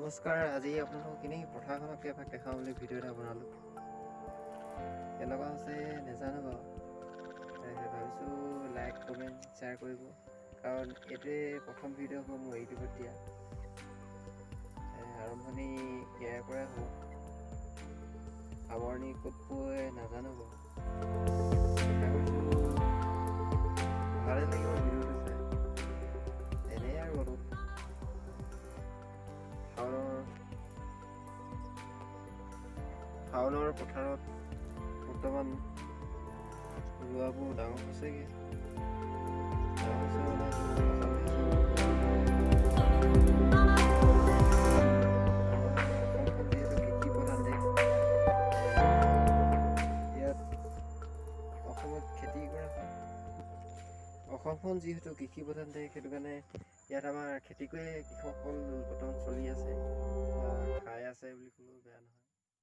নমস্কাৰ। আজি আপোনালোকক এনেই পথাৰখনকে এপাক দেখাওঁ বুলি ভিডিঅ' এটা বনালোঁ। কেনেকুৱা হৈছে নাজানো বাৰু, ভাবিছোঁ লাইক কমেণ্ট শ্বেয়াৰ কৰিব, কাৰণ এইটোৱে প্ৰথম ভিডিঅ' হ'ব মোৰ ইউটিউবত দিয়া। আৰম্ভণি ইয়াৰ পৰাই হ'ব, সামৰণি ক'ত পৰে নাজানো বাৰু। ভালেই লাগিব ভিডিঅ'টো চাই, এনেই আৰু অলপ শাওনৰ পথাৰত বৰ্তমান ৰোৱাবোৰ ডাঙৰ হৈছেগৈ। অসমখন যিহেতু কৃষি প্ৰধান দেশ, সেইটো কাৰণে ইয়াত আমাৰ খেতি কৰিয়ে কৃষকসকল বৰ্তমান চলি আছে।